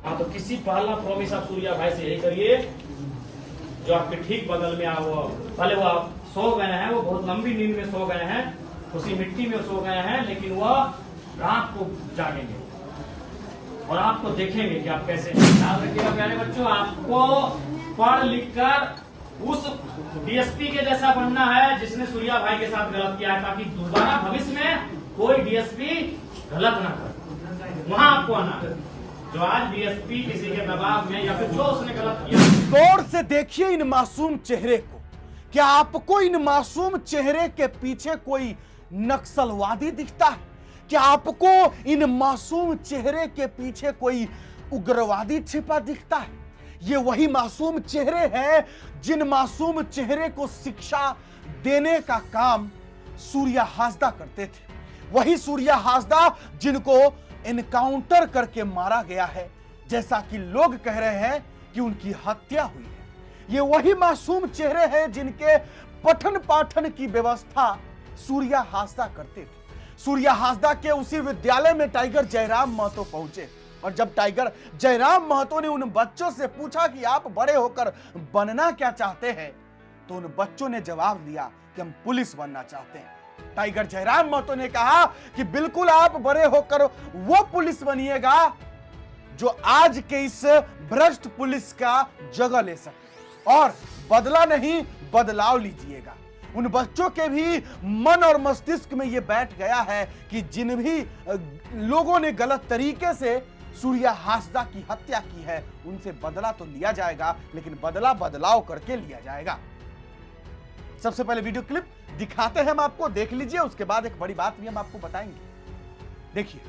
हाँ, तो किसी पहला प्रॉमिस आप सूर्या भाई से यही करिए जो आपके ठीक बगल में आओ। भले वो आप सो गए हैं, वो बहुत लंबी नींद में सो गए हैं, उसी मिट्टी में सो गए हैं, लेकिन वह रात को जागेंगे और आपको देखेंगे कि आप कैसे। याद रखिएगा प्यारे बच्चों, आपको पढ़ लिख कर उस डीएसपी के जैसा बनना है जिसने सूर्या भाई के साथ गलत किया है, ताकि दोबारा भविष्य में कोई डीएसपी गलत ना करे। वहां आपको आना है जो आज डीएसपी किसी के दबाव में या फिर जो उसने गलत किया। गौर से देखिए इन मासूम चेहरे को। क्या आपको इन मासूम चेहरे के पीछे कोई नक्सलवादी दिखता है? क्या आपको इन मासूम चेहरे के पीछे कोई उग्रवादी छिपा दिखता है? ये वही मासूम चेहरे हैं जिन मासूम चेहरे को शिक्षा देने का काम सूर्या हासदा करते थे। वही सूर्या हासदा जिनको एनकाउंटर करके मारा गया है, जैसा कि लोग कह रहे हैं कि उनकी हत्या हुई है। ये वही मासूम चेहरे हैं जिनके पठन पाठन की व्यवस्था सूर्या हासदा करते थे। सूर्या हासदा के उसी विद्यालय में टाइगर जयराम महतो पहुंचे और जब टाइगर जयराम महतो ने उन बच्चों से पूछा कि आप बड़े होकर बनना क्या चाहते हैं, तो उन बच्चों ने जवाब दिया कि हम पुलिस बनना चाहते हैं। टाइगर जयराम महतो ने कहा कि बिल्कुल आप बड़े होकर वो पुलिस बनिएगा जो आज के इस भ्रष्ट पुलिस का जगह ले सके और बदला नहीं बदलाव लीजिएगा। उन बच्चों के भी मन और मस्तिष्क में यह बैठ गया है कि जिन भी लोगों ने गलत तरीके से सूर्या हासदा की हत्या की है उनसे बदला तो लिया जाएगा, लेकिन बदला बदलाव करके लिया जाएगा। सबसे पहले वीडियो क्लिप दिखाते हैं हम आपको, देख लीजिए। उसके बाद एक बड़ी बात भी हम आपको बताएंगे, देखिए।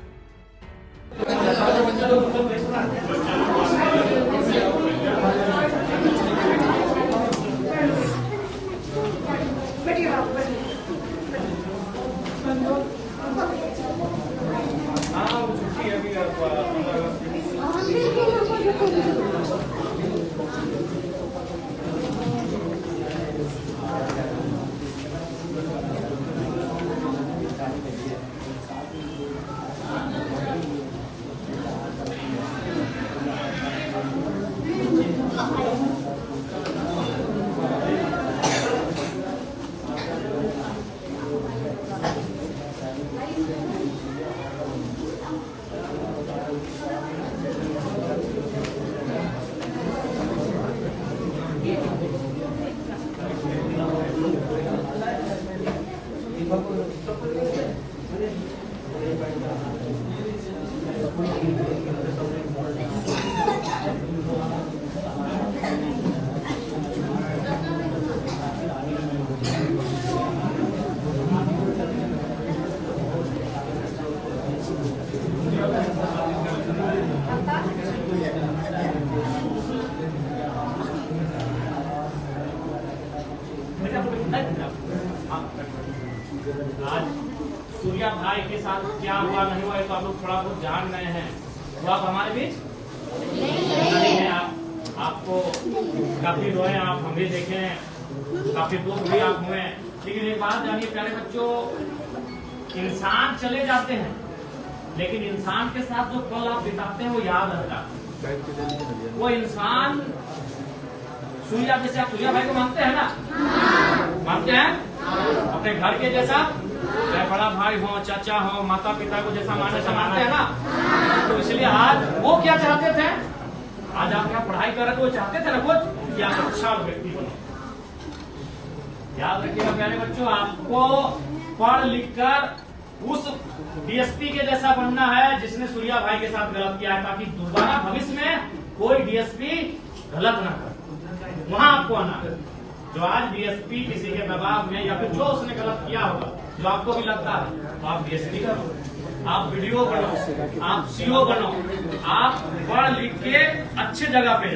आज सूर्या भाई के साथ क्या हुआ नहीं हुआ तो आप लोग थोड़ा बहुत जान गए हैं। तो आप हमारे बीच नहीं है। आपको काफी रोए आप, हम भी देखे हैं, काफी दुख भी आप हुए। लेकिन एक बात जानिए प्यारे बच्चों, इंसान चले जाते हैं लेकिन इंसान के साथ जो पल आप बिताते हैं वो याद रहता। वो इंसान सूर्या जैसे, आप सूर्या भाई को मानते हैं ना? मानते हैं? अपने घर के जैसा, चाहे बड़ा भाई हो, चाचा हो, माता पिता को जैसा मानते हैं ना? तो इसलिए आज वो क्या चाहते थे, आज आप यहाँ पढ़ाई कर रहे थे, वो चाहते थे ना कुछ कि आप अच्छा व्यक्ति बनो। याद रखिएगा प्यारे बच्चों, आपको पढ़ लिख कर उस डीएसपी के जैसा बनना है जिसने सूर्या भाई के साथ गलत किया है, ताकि दोबारा भविष्य में कोई डीएसपी गलत ना करे। वहां आपको आना है जो आज डीएसपी किसी के दबाव में या फिर जो उसने गलत किया होगा, जो आपको भी लगता है, तो आप डीएसपी करो, आप वीडियो बनो, आप सीओ बनो, आप पढ़ लिख के अच्छे जगह पे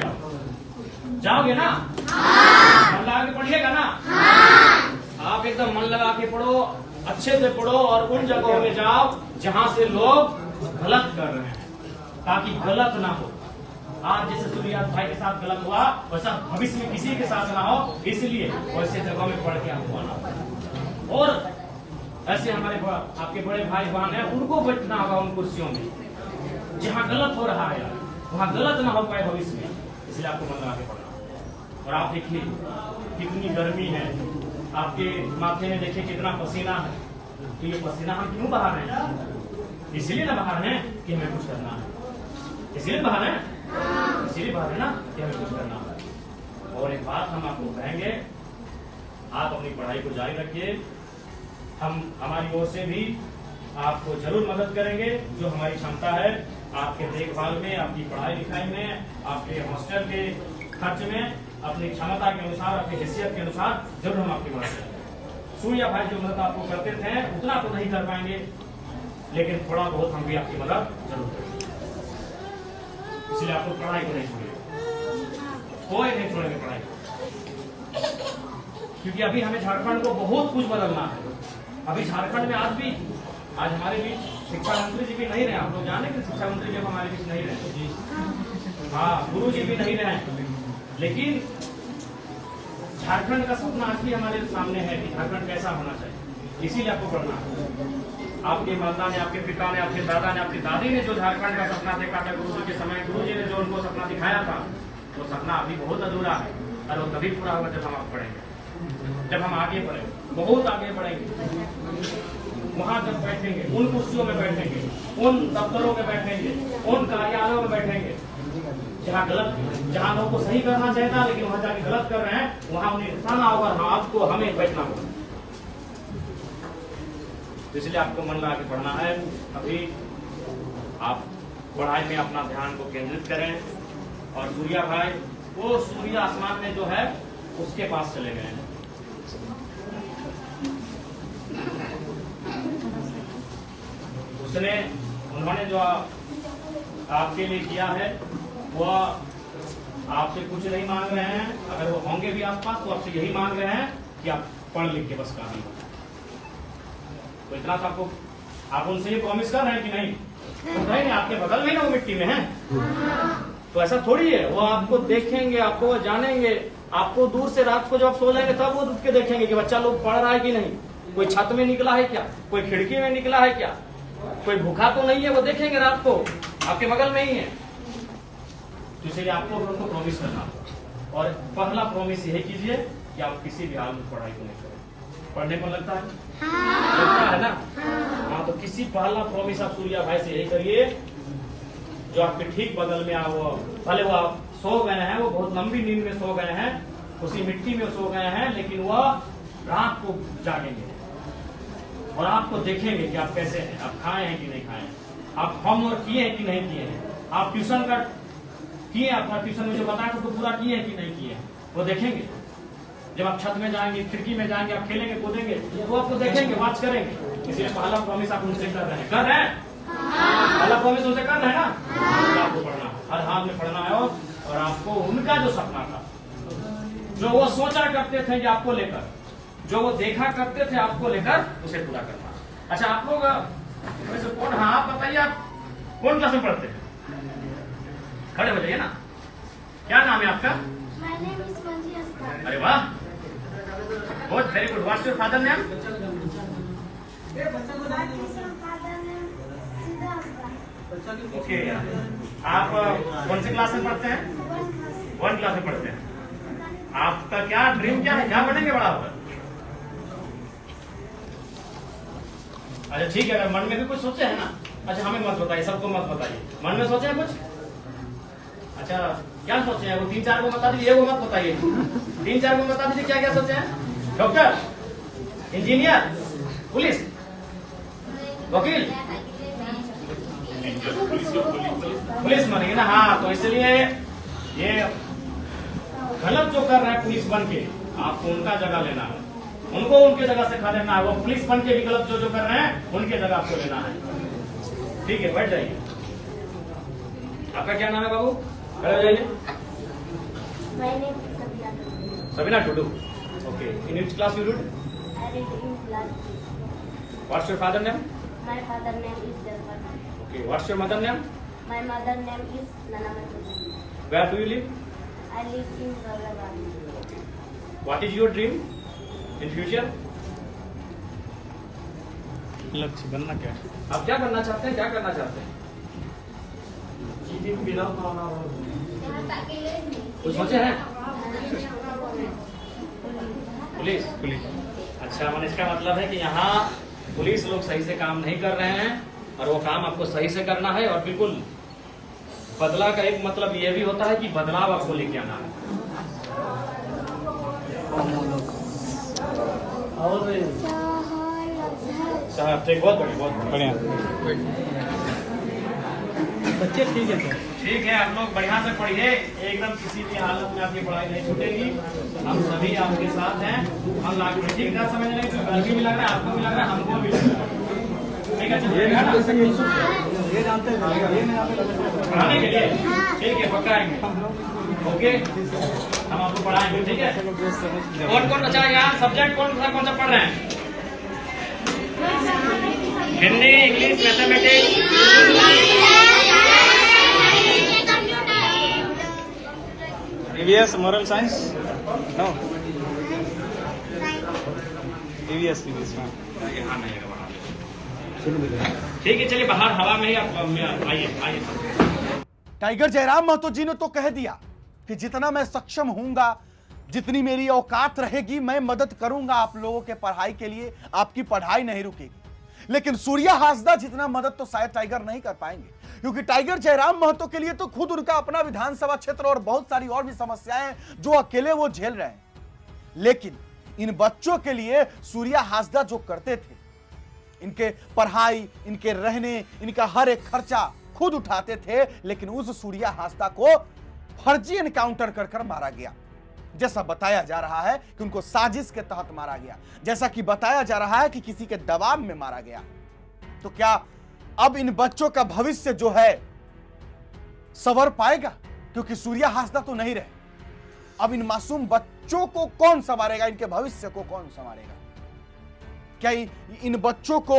जाओगे ना? मन लगा के पढ़िएगा ना? आप एकदम मन लगा के पढ़ो, अच्छे से पढ़ो और उन जगहों में जाओ जहां से लोग गलत कर रहे हैं, ताकि गलत ना हो। आज जैसे सूर्या भाई के साथ गलत हुआ वैसा भविष्य में किसी के साथ ना हो, इसलिए वैसे जगह में पढ़ के आपको आना। और ऐसे हमारे आपके बड़े भाई बहन हैं, उनको बैठना होगा उन कुर्सियों में जहां गलत हो रहा है। वहां गलत ना हो पाए भविष्य में, इसलिए आपको मन लगा के पढ़ना। और आप देखिए कितनी गर्मी है, आपके माथे में देखिए कितना पसीना है, तो ये पसीना हम क्यों बहा रहे हैं? इसलिए ना बहा रहे हैं कि हमें कुछ करना है, इसीलिए बहा रहे हैं, इसीलिए बहा रहे ना कि हमें कुछ करना है। और एक बात हम आपको कहेंगे, आप अपनी पढ़ाई को जारी रखिए, हम हमारी ओर से भी आपको जरूर मदद करेंगे, जो हमारी क्षमता है आपके देखभाल में, आपकी पढ़ाई लिखाई में, आपके हॉस्टल के खर्च में, अपनी क्षमता के अनुसार, अपनी हैसियत के अनुसार जरूर हम आपकी मदद करेंगे। सूर्या भाई जो मदद आपको करते थे उतना तो नहीं कर पाएंगे, लेकिन थोड़ा बहुत हम भी आपकी मदद जरूर करेंगे। इसलिए आपको पढ़ाई को नहीं छोड़िए, कोई नहीं छोड़ेंगे पढ़ाई, क्योंकि अभी हमें झारखंड को बहुत कुछ बदलना है। अभी झारखंड में आज हमारे बीच शिक्षा मंत्री जी भी नहीं रहे, आप लोग जाने कि शिक्षा मंत्री जी हमारे बीच नहीं रहे, हाँ गुरु जी भी नहीं रहे, लेकिन झारखंड का सपना आज भी हमारे सामने है कि झारखंड कैसा होना चाहिए, इसीलिए आपको पढ़ना है। आपके माता ने, आपके पिता ने, आपके दादा ने, आपकी दादी ने जो झारखंड का सपना देखा था गुरु जी के समय, गुरु जी ने जो उनको सपना दिखाया था, वो सपना अभी बहुत अधूरा है, और वो तभी पूरा होगा जब हम आप पढ़ेंगे, जब हम आगे बढ़ेंगे, बहुत आगे बढ़ेंगे। वहां जब बैठेंगे, उन कुर्सियों में बैठेंगे, उन दफ्तरों में बैठेंगे, उन कार्यालयों में बैठेंगे, जहाँ लोगों को सही करना चाहिए था लेकिन वहां जाके गलत कर रहे हैं, वहां उन्हें उठाना होगा, आपको हमें बैठना होगा। इसलिए आपको मन लगा के पढ़ना है। अभी आप पढ़ाई में अपना ध्यान को केंद्रित करें, और सूर्या भाई वो सूर्य आसमान में जो है उसके पास चले गए हैं। उन्होंने जो आपके लिए किया है वो आपसे कुछ नहीं मांग रहे हैं, अगर वो होंगे भी आसपास तो आपसे यही मांग रहे हैं कि आप पढ़ लिख के बस काबिल हो। तो इतना सा आपको, आप उनसे ये प्रॉमिस कर रहे हैं कि नहीं? तो नहीं, आपके बगल में ना वो मिट्टी में है, तो ऐसा थोड़ी है। वो आपको देखेंगे, आपको वो जानेंगे, आपको दूर से रात को जब आप सो जाएंगे तब वो उठ के देखेंगे कि बच्चा लोग पढ़ रहा है कि नहीं, कोई छत में निकला है क्या, कोई खिड़की में निकला है क्या, कोई भूखा तो नहीं है, वो देखेंगे रात को, आपके बगल में ही है। तो इसलिए आपको उनको प्रॉमिस करना, और पहला प्रॉमिस यही कीजिए कि आप किसी भी हाल में पढ़ाई को नहीं करें। पढ़ने को लगता है, लगता है ना? हाँ, तो किसी पहला प्रॉमिस आप सूर्या भाई से यही करिए, जो आपके ठीक बगल में आओ, भले वो आप सो गए हैं, वो बहुत लंबी नींद में सो गए हैं, उसी मिट्टी में सो गए हैं, लेकिन वह रात को जागेंगे और आपको देखेंगे कि आप कैसे हैं, आप खाए हैं कि नहीं खाए हैं, आप होमवर्क किए हैं कि नहीं किए हैं, आप ट्यूशन का किए, अपना ट्यूशन में जो बताया उसको पूरा किए हैं कि नहीं किए हैं, वो देखेंगे। जब आप छत में जाएंगे, खिड़की में जाएंगे, आप खेलेंगे कूदेंगे, वो आपको देखेंगे, वॉच करेंगे। इसलिए पहला प्रॉमिस आप उनसे कर रहे हैं, पहला प्रॉमिस उनसे कर रहे हैं ना। आपको पढ़ना, हर हाल में पढ़ना है, और आपको उनका जो सपना था, जो वो सोचा करते थे कि आपको लेकर, जो वो देखा करते थे आपको लेकर, उसे पूरा करना। अच्छा, आप लोग वैसे कौन, हाँ आप बताइए, आप कौन क्लास में पढ़ते हैं? खड़े हो जाइए ना। क्या नाम है आपका? अरे वाह, बहुत very good. What's your father name? Okay, आप कौन से क्लास में पढ़ते हैं? 1 क्लास में पढ़ते हैं। आपका क्या ड्रीम, क्या है, क्या बनेंगे बड़ा होकर? अच्छा ठीक है, अगर मन में भी कुछ सोचे है ना, अच्छा हमें मत बताइए, सबको मत बताइए, मन में सोचे हैं कुछ? अच्छा क्या सोचे हैं? वो 3-4 को बता दीजिए, वो मत बताइए। 3-4 को बता दीजिए क्या क्या सोचे हैं? डॉक्टर, इंजीनियर, पुलिस, वकील, पुलिस बनेंगे ना। हाँ, तो इसलिए ये गलत जो कर रहे हैं पुलिस बन के, आपको उनका जगह लेना है, उनको उनके जगह से खा लेना है। वो पुलिस बन के भी गलत जो कर रहे हैं उनके जगह आपको लेना है। ठीक है, बैठ जाइए। आपका क्या नाम है बाबू? खड़े हो जाइए। Sabina Tudu. Okay, in which class you read? I read in class 3. What's your father name? My father name is Delphi. Okay, what's your mother name? My mother name is Nanamatu. Where do you live? I live in Gaurabad. Okay. What is your dream in future? लक्ष्य बनना क्या है? आप क्या करना चाहते हैं, क्या करना चाहते हैं? कुछ सोचे हैं? पुलिस अच्छा, मैंने इसका मतलब है कि यहाँ पुलिस लोग सही से काम नहीं कर रहे हैं और वो काम आपको सही से करना है। और बिल्कुल बदला का एक मतलब ये भी होता है कि बदलाव आपको लेके आना है। बहुत बढ़िया बच्चे ठीक है सर। ठीक है, आप लोग बढ़िया से पढ़िए, एकदम किसी भी हालत में आपकी पढ़ाई नहीं छूटेगी। हम सभी आपके साथ हैं। हम लागू ठीक ना समझ रहे हैं, गर्मी भी लग रहा है, आपको भी लग रहा है, हमको भी लग रहा है। ठीक है, ये जानते हैं पढ़ाने के लिए ठीक है, पक्का आएंगे। ओके, हम आपको पढ़ाएंगे। ठीक है, कौन कौन अच्छा यहाँ सब्जेक्ट कौन सा पढ़ रहे हैं? Hindi, English, mathematics, EVS moral science no EVS हाँ यहाँ नहीं है वहाँ। ठीक है, चलिए बाहर हवा में ही आप आइए। टाइगर जयराम महतो जी ने तो कह दिया कि जितना मैं सक्षम हूंगा, जितनी मेरी औकात रहेगी, मैं मदद करूंगा आप लोगों के पढ़ाई के लिए। आपकी पढ़ाई नहीं रुकेगी। लेकिन सूर्या हासदा जितना मदद तो शायद टाइगर नहीं कर पाएंगे, क्योंकि टाइगर जयराम महतो के लिए तो खुद उनका अपना विधानसभा क्षेत्र और बहुत सारी और भी समस्याएं जो अकेले वो झेल रहे हैं। लेकिन इन बच्चों के लिए सूर्या हासदा जो करते थे, इनके पढ़ाई, इनके रहने, इनका हर एक खर्चा खुद उठाते थे। लेकिन उस सूर्या हासदा को फर्जी एनकाउंटर कर मारा गया। जैसा बताया जा रहा है कि उनको साजिश के तहत मारा गया, जैसा कि बताया जा रहा है कि किसी के दबाव में मारा गया। तो क्या अब इन बच्चों का भविष्य जो है संवर पाएगा? क्योंकि सूर्या हासदा तो नहीं रहे। अब इन मासूम बच्चों को कौन संवारेगा? इनके भविष्य को कौन संवारेगा? क्या इन बच्चों को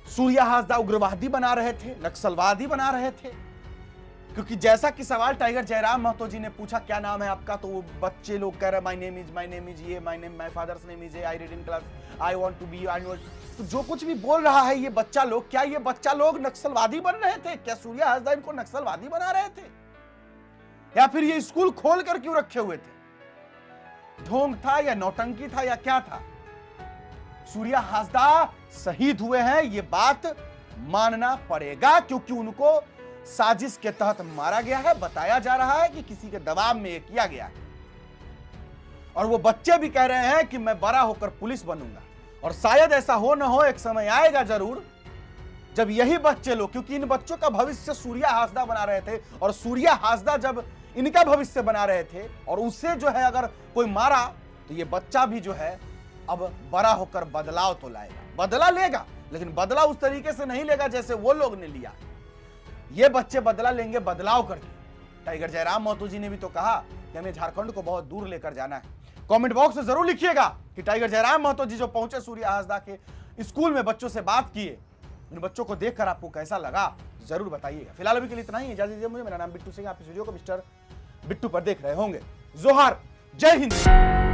सूर्या हासदा उग्रवादी बना रहे थे, नक्सलवादी बना रहे थे? क्योंकि जैसा कि सवाल टाइगर जयराम महतो जी ने पूछा, क्या नाम है आपका, तो वो बच्चे लोग कह रहे माय नेम इज ये, my father's name is, I read in class, I want to be, तो जो कुछ भी बोल रहा है ये बच्चा लोग, क्या ये बच्चा लोग नक्सलवादी बन रहे थे? क्या सूर्या हासदा इनको नक्सलवादी बना रहे थे? या फिर ये स्कूल खोल कर क्यों रखे हुए थे? ढोंग था या नौटंकी था या क्या था? सूर्या हासदा शहीद हुए हैं, ये बात मानना पड़ेगा, क्योंकि उनको साजिश के तहत मारा गया है। बताया जा रहा है कि किसी के दबाव में ये किया गया है। और वो बच्चे भी कह रहे हैं कि मैं बड़ा होकर पुलिस बनूंगा। और शायद ऐसा हो न हो, एक समय आएगा जरूर जब यही बच्चे लोग, क्योंकि इन बच्चों का भविष्य सूर्या हासदा बना रहे थे, और सूर्या हासदा जब इनका भविष्य बना रहे थे और उसे जो है अगर कोई मारा, तो ये बच्चा भी जो है अब बड़ा होकर बदलाव तो लाएगा, बदला लेगा, लेकिन बदला उस तरीके से नहीं लेगा जैसे वो लोग ने लिया। ये बच्चे बदला लेंगे बदलाव करके। टाइगर जयराम महतो जी ने भी तो कहा कि हमें झारखंड को बहुत दूर लेकर जाना है। कमेंट बॉक्स में जरूर लिखिएगा कि टाइगर जयराम महतो जी जो पहुंचे सूर्या हासदा के स्कूल में, बच्चों से बात किए, इन बच्चों को देखकर आपको कैसा लगा जरूर बताइएगा। फिलहाल अभी के लिए इतना ही, इजाजत दीजिए मुझे। मेरा नाम बिट्टू सिंह, आप इस वीडियो को मिस्टर बिट्टू पर देख रहे होंगे। जोहार, जय हिंद।